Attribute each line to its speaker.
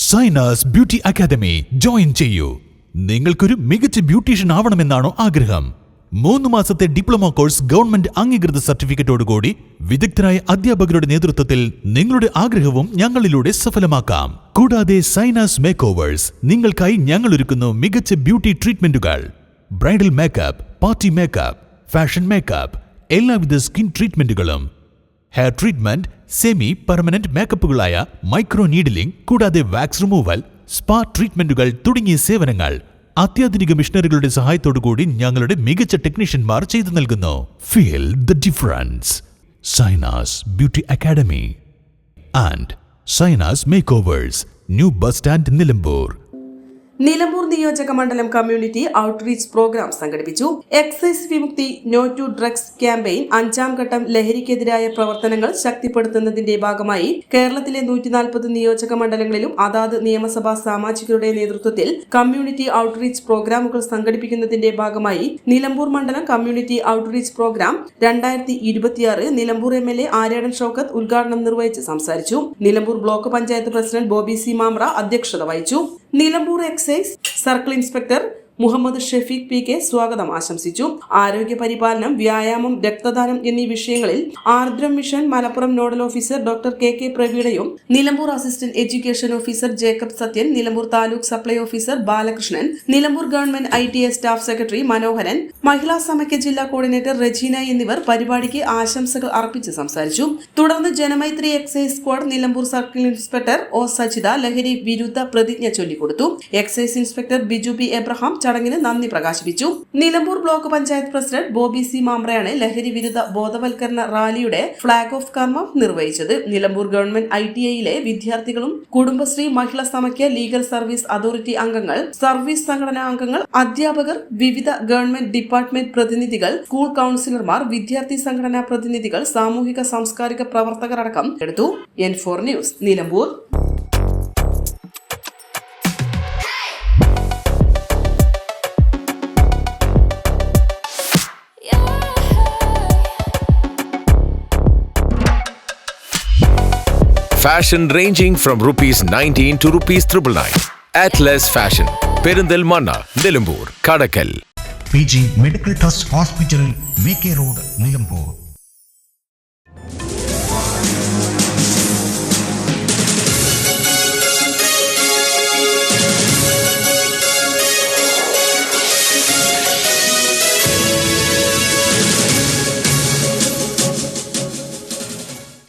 Speaker 1: Sainas beauty academy join ചെയ്യൂ. നിങ്ങൾക്കൊരു മികച്ച ബ്യൂട്ടീഷ്യൻ ആവണമെന്നാണോ ആഗ്രഹം? 3 മാസത്തെ ഡിപ്ലോമ കോഴ്സ് ഗവൺമെന്റ് അംഗീകൃത സർട്ടിഫിക്കറ്റോടുകൂടി വിദഗ്ധരായ അധ്യാപകരുടെ നേതൃത്വത്തിൽ നിങ്ങളുടെ ആഗ്രഹവും ഞങ്ങളിലൂടെ സഫലമാക്കാം. കൂടാതെ സൈനാസ് മേക്ക് ഓവേഴ്സ് നിങ്ങൾക്കായി ഞങ്ങൾ ഒരുക്കുന്നു മികച്ച ബ്യൂട്ടി ട്രീറ്റ്മെന്റുകൾ. Bridal makeup, party makeup, fashion makeup, എല്ലാവിധ സ്കിൻ ട്രീറ്റ്മെന്റുകളും, ഹെയർ ട്രീറ്റ്മെന്റ്, സെമി പെർമനന്റ് മേക്കപ്പുകളായ മൈക്രോ നീഡിലിംഗ്, കൂടാതെ വാക്സ് റിമൂവൽ, സ്പാ ട്രീറ്റ്മെന്റുകൾ തുടങ്ങിയ സേവനങ്ങൾ അത്യാധുനിക മിഷനറികളുടെ സഹായത്തോടുകൂടി ഞങ്ങളുടെ മികച്ച ടെക്നീഷ്യന്മാർ ചെയ്തു നൽകുന്നു. Feel the difference. Zainas beauty academy and Zainas makeovers, new bus stand, Nilambur.
Speaker 2: Nilambur നിയോജക മണ്ഡലം കമ്മ്യൂണിറ്റി ഔട്ട്റീച്ച് പ്രോഗ്രാം സംഘടിപ്പിച്ചു. Excise Vimukthi no to drugs campaign 5ാം ഘട്ടം ലഹരിക്കെതിരായ പ്രവർത്തനങ്ങൾ ശക്തിപ്പെടുത്തുന്നതിന്റെ ഭാഗമായി കേരളത്തിലെ 140 നിയോജക മണ്ഡലങ്ങളിലും അതാത് നിയമസഭാ സാമാജികരുടെ നേതൃത്വത്തിൽ കമ്മ്യൂണിറ്റി ഔട്ട്റീച്ച് പ്രോഗ്രാമുകൾ സംഘടിപ്പിക്കുന്നതിന്റെ ഭാഗമായി നിലമ്പൂർ മണ്ഡലം community outreach programme 2026 Nilambur MLA Aryadan Shoukath ഉദ്ഘാടനം നിർവഹിച്ച് സംസാരിച്ചു. Nilambur block panchayat president Bobby C Mamra അധ്യക്ഷത വഹിച്ചു. Nilambur excise circle inspector Muhammad Shefeeq PK സ്വാഗതം ആശംസിച്ചു. ആരോഗ്യ പരിപാലനം, വ്യായാമം, രക്തദാനം എന്നീ വിഷയങ്ങളിൽ Ardram mission Malappuram nodal officer doctor KK പ്രവീണയും Nilambur assistant education officer Jacob Sathyan, Nilambur taluk supply officer Balakrishnan, Nilambur government ITA staff secretary Manoharan, Mahila Samakhya ജില്ലാ കോർഡിനേറ്റർ റജീന എന്നിവർ പരിപാടിക്ക് ആശംസകൾ അർപ്പിച്ച് സംസാരിച്ചു. തുടർന്ന് Janamaithri excise squad Nilambur circle inspector O Sajitha ലഹരി വിരുദ്ധ പ്രതിജ്ഞ ചൊല്ലിക്കൊടുത്തു. Excise inspector Biju B Abraham ചടങ്ങിന് നന്ദി പ്രകാശിപ്പിച്ചു. Nilambur block panchayat president Bobby C മാമ്രയാണ് ലഹരി വിരുദ്ധ ബോധവൽക്കരണ റാലിയുടെ ഫ്ളാഗ് ഓഫ് കർമ്മം നിർവഹിച്ചത്. നിലമ്പൂർ ഗവൺമെന്റ് ITIയിലെ വിദ്യാർത്ഥികളും കുടുംബശ്രീ, മഹിളാ സമാഖ്യ, ലീഗൽ സർവീസ് അതോറിറ്റി അംഗങ്ങൾ, സർവീസ് സംഘടനാ അംഗങ്ങൾ, അധ്യാപകർ, വിവിധ ഗവൺമെന്റ് ഡിപ്പാർട്ട്മെന്റ് പ്രതിനിധികൾ, സ്കൂൾ കൌൺസിലർമാർ, വിദ്യാർത്ഥി സംഘടനാ പ്രതിനിധികൾ, സാമൂഹിക സാംസ്കാരിക പ്രവർത്തകർ അടക്കം എടുത്തു. N4 news, Nilambur.
Speaker 3: Fashion ranging from ₹19 to ₹999. Atlas Fashion, Perindalmanna, Nilambur, Kadakal.
Speaker 4: PG Medical Trust Hospital, VK Road, Nilambur.